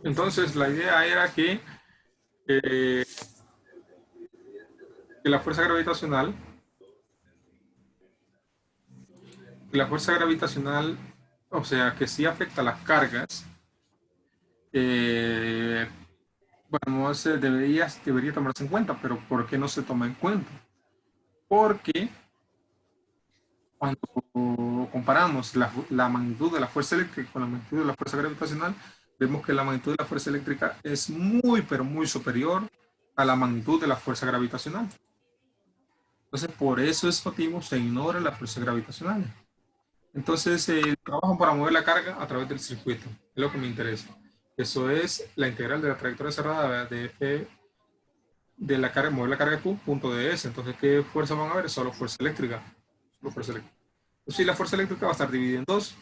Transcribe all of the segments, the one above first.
Entonces, la idea era eh, que la fuerza gravitacional, o sea, que sí afecta las cargas, eh, bueno, debería tomarse en cuenta, pero ¿por qué no se toma en cuenta? Porque cuando comparamos la magnitud de la fuerza eléctrica con la magnitud de la fuerza gravitacional, vemos que la magnitud de la fuerza eléctrica es muy, pero muy superior a la magnitud de la fuerza gravitacional. Entonces, por eso es motivo se ignora la fuerza gravitacional. Entonces, el trabajo para mover la carga a través del circuito es lo que me interesa. Eso es la integral de la trayectoria cerrada de F de la carga, mover la carga Q, punto de S. Entonces, ¿qué fuerza van a ver? Solo fuerza eléctrica. Solo fuerza eléctrica. Entonces, la fuerza eléctrica va a estar dividida en dos,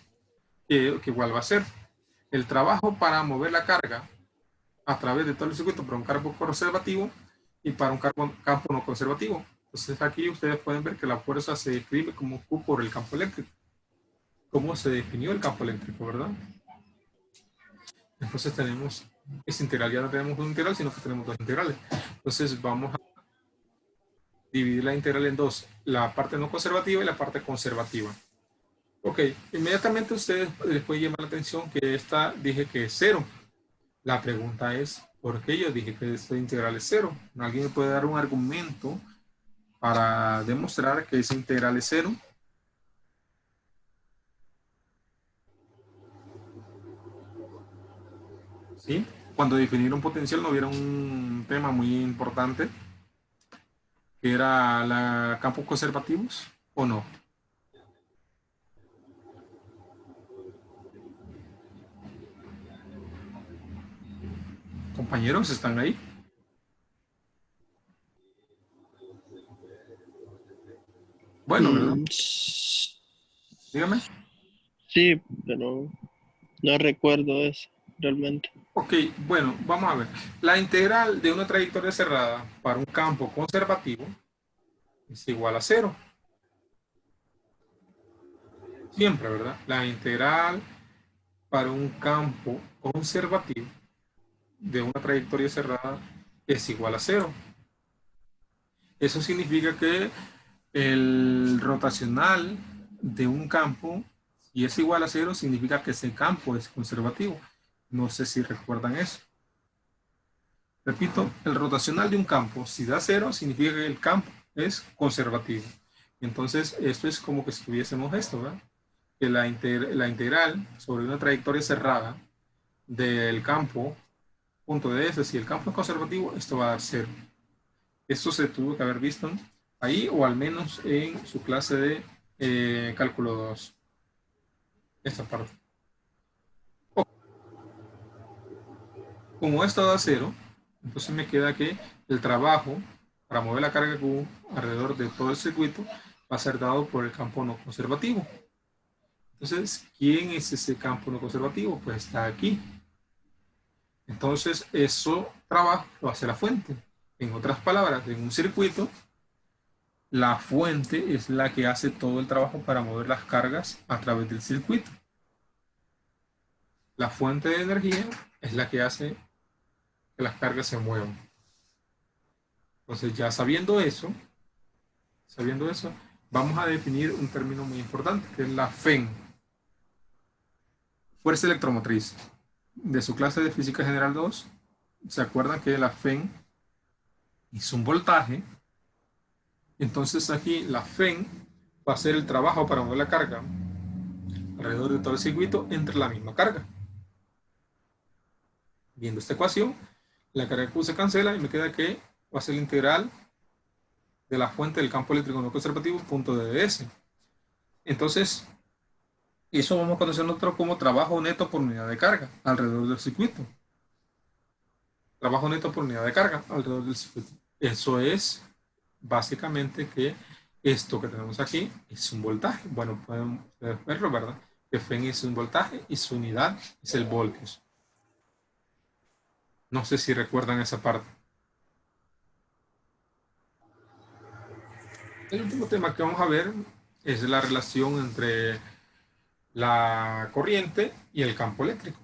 que igual va a ser el trabajo para mover la carga a través de todo el circuito para un campo conservativo y para un campo no conservativo. Entonces, aquí ustedes pueden ver que la fuerza se describe como Q por el campo eléctrico. ¿Cómo se definió el campo eléctrico, verdad? Entonces tenemos esa integral, ya no tenemos un integral, sino que tenemos dos integrales. Entonces vamos a dividir la integral en dos, la parte no conservativa y la parte conservativa. Ok, inmediatamente ustedes les puede llamar la atención que esta dije que es cero. La pregunta es, ¿por qué yo dije que esta integral es cero? ¿Alguien me puede dar un argumento para demostrar que esa integral es cero? ¿Sí? Cuando definieron potencial no hubiera un tema muy importante que era la campos conservativos o no. Compañeros, ¿están ahí? Bueno, ¿verdad? Dígame. Sí, pero no recuerdo eso realmente. Ok, bueno, vamos a ver. La integral de una trayectoria cerrada para un campo conservativo es igual a cero. Siempre, ¿verdad? La integral para un campo conservativo de una trayectoria cerrada es igual a cero. Eso significa que el rotacional de un campo, si es igual a cero, significa que ese campo es conservativo. No sé si recuerdan eso. Repito, el rotacional de un campo, si da cero, significa que el campo es conservativo. Entonces, esto es como que si tuviésemos esto, ¿verdad? Que la integral sobre una trayectoria cerrada del campo, punto de S, si el campo es conservativo, esto va a dar cero. Esto se tuvo que haber visto ahí, o al menos en su clase de cálculo 2. Esta parte. Como esto da cero, entonces me queda que el trabajo para mover la carga Q alrededor de todo el circuito va a ser dado por el campo no conservativo. Entonces, ¿quién es ese campo no conservativo? Pues está aquí. Entonces, eso trabajo lo hace la fuente. En otras palabras, en un circuito, la fuente es la que hace todo el trabajo para mover las cargas a través del circuito. La fuente de energía es la que hace que las cargas se muevan. Entonces, ya sabiendo eso, vamos a definir un término muy importante, que es la FEN, fuerza electromotriz. De su clase de Física General 2, ¿se acuerdan que la FEN es un voltaje? Entonces aquí la FEN va a hacer el trabajo para mover la carga alrededor de todo el circuito entre la misma carga. Viendo esta ecuación, la carga Q se cancela y me queda que va a ser la integral de la fuente del campo eléctrico no conservativo, punto de DS. Entonces, eso vamos a conocer nosotros como trabajo neto por unidad de carga alrededor del circuito. Trabajo neto por unidad de carga alrededor del circuito. Eso es básicamente que esto que tenemos aquí es un voltaje. Bueno, pueden verlo, ¿verdad? Que Fn es un voltaje y su unidad es el voltios. No sé si recuerdan esa parte. El último tema que vamos a ver es la relación entre la corriente y el campo eléctrico.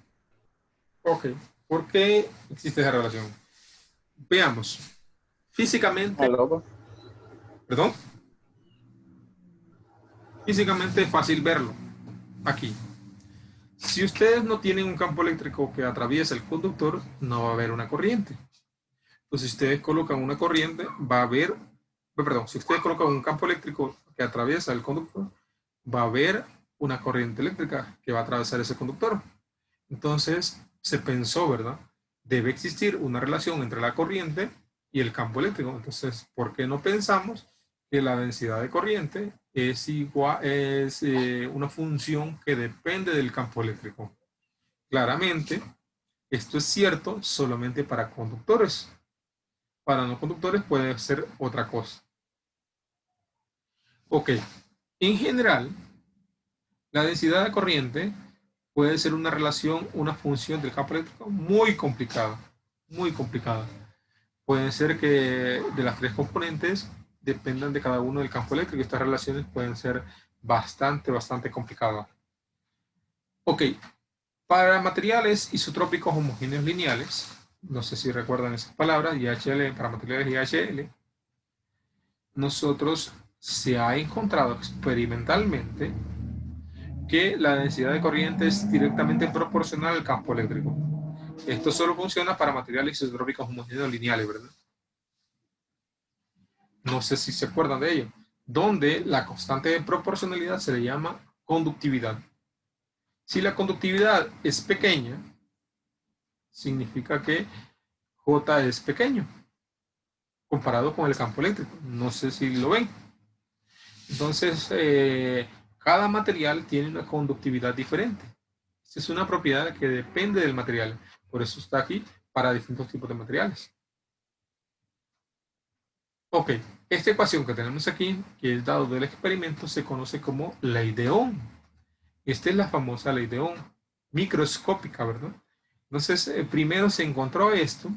Ok, ¿por qué existe esa relación? Veamos. Físicamente, Aló, perdón, físicamente es fácil verlo. Aquí. Si ustedes no tienen un campo eléctrico que atraviesa el conductor, no va a haber una corriente. Entonces, si ustedes colocan una corriente, va a haber, perdón, si ustedes colocan un campo eléctrico que atraviesa el conductor, va a haber una corriente eléctrica que va a atravesar ese conductor. Entonces, se pensó, ¿verdad? Debe existir una relación entre la corriente y el campo eléctrico. Entonces, ¿por qué no pensamos que la densidad de corriente es igual, es una función que depende del campo eléctrico? Claramente, esto es cierto solamente para conductores. Para no conductores puede ser otra cosa. Ok, en general, la densidad de corriente puede ser una relación, una función del campo eléctrico muy complicada, muy complicada. Puede ser que de las tres componentes dependan de cada uno del campo eléctrico. Estas relaciones pueden ser bastante complicadas. Ok, para materiales isotrópicos homogéneos lineales, no sé si recuerdan esas palabras, IHL para materiales IHL, nosotros se ha encontrado experimentalmente que la densidad de corriente es directamente proporcional al campo eléctrico. Esto solo funciona para materiales isotrópicos homogéneos lineales, ¿verdad? No sé si se acuerdan de ello, donde la constante de proporcionalidad se le llama conductividad. Si la conductividad es pequeña, significa que J es pequeño comparado con el campo eléctrico. No sé si lo ven. Entonces, cada material tiene una conductividad diferente. Esta es una propiedad que depende del material. Por eso está aquí para distintos tipos de materiales. Ok, esta ecuación que tenemos aquí, que es dado del experimento, se conoce como ley de Ohm. Esta es la famosa ley de Ohm, microscópica, ¿verdad? Entonces, primero se encontró esto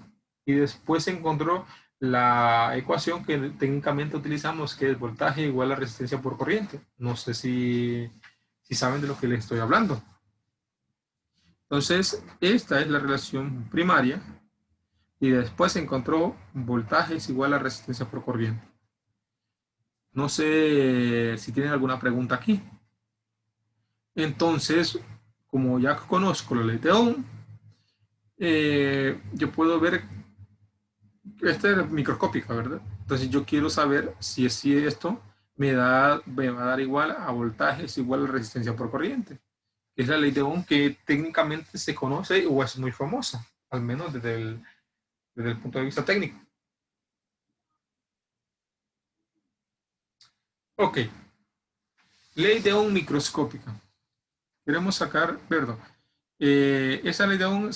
y después se encontró la ecuación que técnicamente utilizamos, que es voltaje igual a resistencia por corriente. No sé si saben de lo que les estoy hablando. Entonces, esta es la relación primaria y después se encontró voltaje es igual a resistencia por corriente. No sé si tienen alguna pregunta aquí. Entonces, como ya conozco la ley de Ohm, yo puedo ver, esta es microscópica, ¿verdad? Entonces yo quiero saber si esto me va a dar igual a voltaje es igual a resistencia por corriente. Es la ley de Ohm que técnicamente se conoce o es muy famosa, al menos desde el punto de vista técnico. Ok, ley de Ohm microscópica. Queremos sacar, perdón, esa ley de Ohm,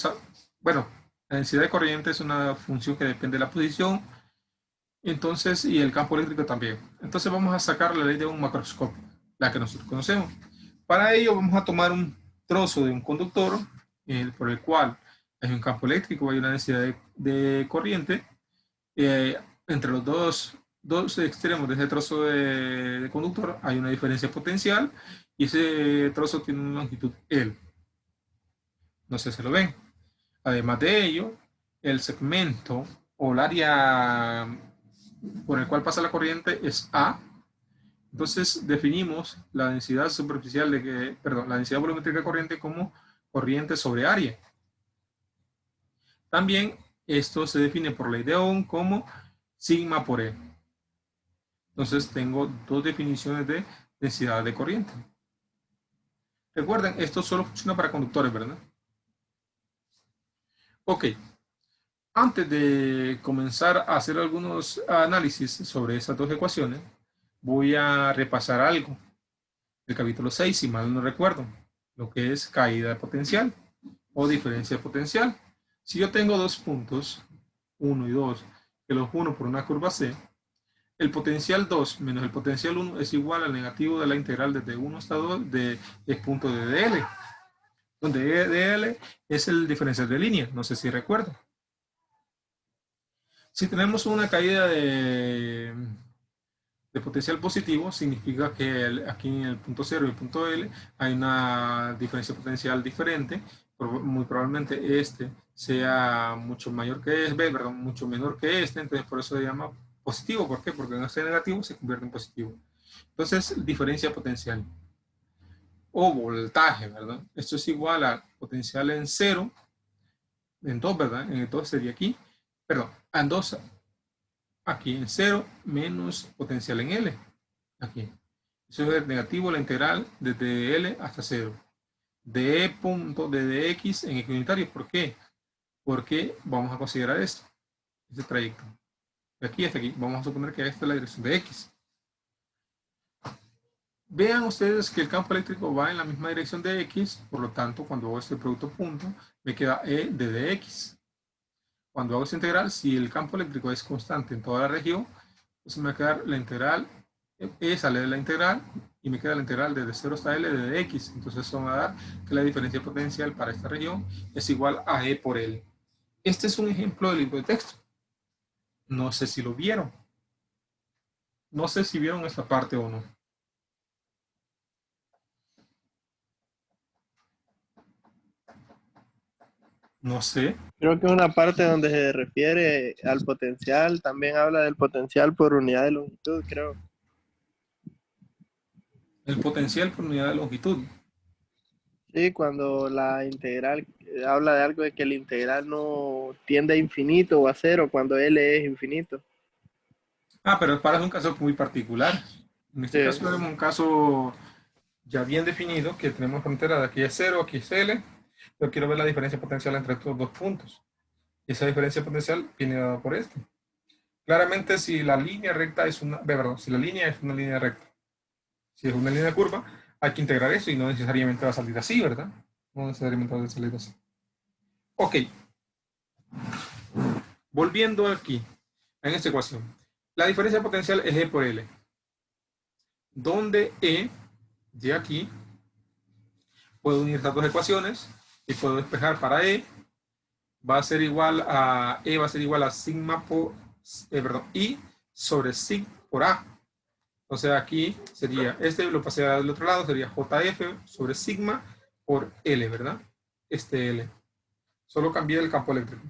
bueno, la densidad de corriente es una función que depende de la posición, entonces, y el campo eléctrico también. Entonces vamos a sacar la ley de Ohm macroscópica, la que nosotros conocemos. Para ello vamos a tomar un trozo de un conductor por el cual hay un campo eléctrico, hay una densidad de corriente. Entre los dos extremos de ese trozo de conductor hay una diferencia potencial y ese trozo tiene una longitud L. No sé si lo ven. Además de ello, el segmento o el área por el cual pasa la corriente es A. Entonces definimos la densidad superficial la densidad volumétrica de corriente como corriente sobre área. También esto se define por ley de Ohm como sigma por E. Entonces tengo dos definiciones de densidad de corriente. Recuerden, esto solo funciona para conductores, ¿verdad? Ok. Antes de comenzar a hacer algunos análisis sobre esas dos ecuaciones, voy a repasar algo del capítulo 6, si mal no recuerdo, lo que es caída de potencial o diferencia de potencial. Si yo tengo dos puntos, 1 y 2, que los uno por una curva C, el potencial 2 menos el potencial 1 es igual al negativo de la integral desde 1 hasta 2 de punto de DL, donde DL es el diferencial de línea, no sé si recuerdo. Si tenemos una caída de de potencial positivo, significa que aquí en el punto 0 y el punto L hay una diferencia potencial diferente. Muy probablemente este sea mucho mayor que este, perdón, mucho menor que este, entonces por eso se llama positivo. ¿Por qué? Porque en este negativo se convierte en positivo. Entonces, diferencia potencial o voltaje, ¿verdad? Esto es igual a potencial en 0, en 2, ¿verdad? En 2 sería aquí, perdón, en 2 aquí en 0 menos potencial en L, aquí. Eso es negativo la integral desde L hasta 0. De punto de dx en equinoccial. ¿Por qué? Porque vamos a considerar esto, este trayecto. De aquí hasta aquí. Vamos a suponer que esta es la dirección de x. Vean ustedes que el campo eléctrico va en la misma dirección de x, por lo tanto, cuando hago este producto punto, me queda E de dx. Cuando hago esta integral, si el campo eléctrico es constante en toda la región, entonces me va a quedar la integral, E sale de la integral, y me queda la integral desde 0 hasta L de x. Entonces eso me va a dar que la diferencia potencial para esta región es igual a E por L. Este es un ejemplo del libro de texto. No sé si lo vieron. No sé si vieron esta parte o no. No sé. Creo que es una parte donde se refiere al potencial, también habla del potencial por unidad de longitud, creo. El potencial por unidad de longitud. Sí, cuando la integral habla de algo de que el integral no tiende a infinito o a cero cuando L es infinito. Pero para un caso muy particular. En este Sí, caso tenemos un caso ya bien definido, que tenemos frontera de aquí es 0, aquí es L. Yo quiero ver la diferencia potencial entre estos dos puntos. Esa diferencia potencial viene dada por esto. Claramente, si la línea recta es una, perdón, si la línea es una línea recta, si es una línea curva, hay que integrar eso y no necesariamente va a salir así, ¿verdad? No necesariamente va a salir así. Ok, volviendo aquí, en esta ecuación. La diferencia potencial es E por L, donde E, de aquí, puedo unir estas dos ecuaciones y puedo despejar para E, va a ser igual a, E va a ser igual a sigma por, I sobre sig por A. O sea, aquí sería, este lo pasé al otro lado, sería JF sobre sigma por L, ¿verdad? Este L. Solo cambié el campo eléctrico.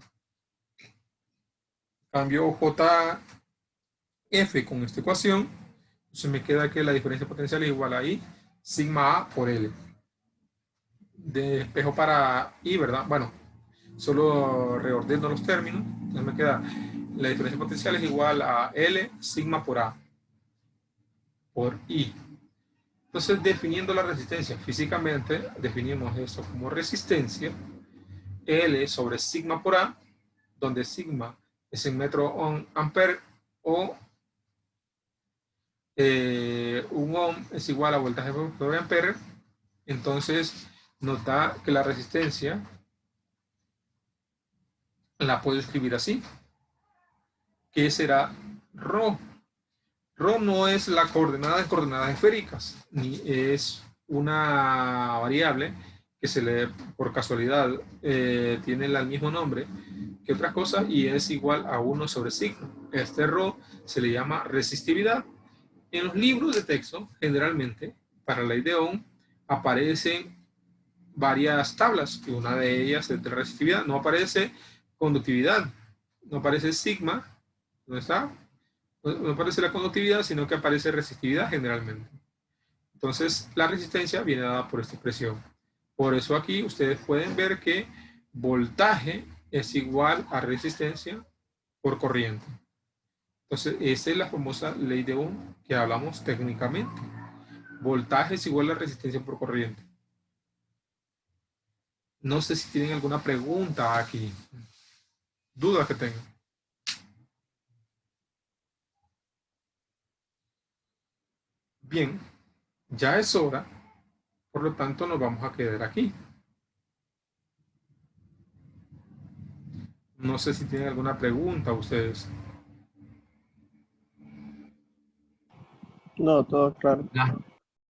Cambio JF con esta ecuación. Entonces me queda que la diferencia potencial es igual a I sigma A por L. Despejo para I, ¿verdad? Bueno, solo reordeno los términos. Entonces me queda, la diferencia potencial es igual a L sigma por A por I. Entonces, definiendo la resistencia físicamente, definimos esto como resistencia L sobre sigma por A, donde sigma es en metro ampere o un ohm es igual a voltaje por ampere. Entonces, nos da que la resistencia la puedo escribir así, que será ρ. Rho no es la coordenada en coordenadas esféricas, ni es una variable que se le, por casualidad, tiene el mismo nombre que otras cosas y es igual a 1 sobre sigma. Este Rho se le llama resistividad. En los libros de texto, generalmente, para la ley de Ohm, aparecen varias tablas, y una de ellas es de resistividad. No aparece conductividad, no aparece sigma, ¿dónde está? No aparece la conductividad, sino que aparece resistividad generalmente. Entonces, la resistencia viene dada por esta expresión. Por eso aquí ustedes pueden ver que voltaje es igual a resistencia por corriente. Entonces, esa es la famosa ley de Ohm que hablamos técnicamente. Voltaje es igual a resistencia por corriente. No sé si tienen alguna pregunta aquí, duda que tengan. Bien, ya es hora, por lo tanto nos vamos a quedar aquí. No sé si tienen alguna pregunta ustedes. no, todo claro.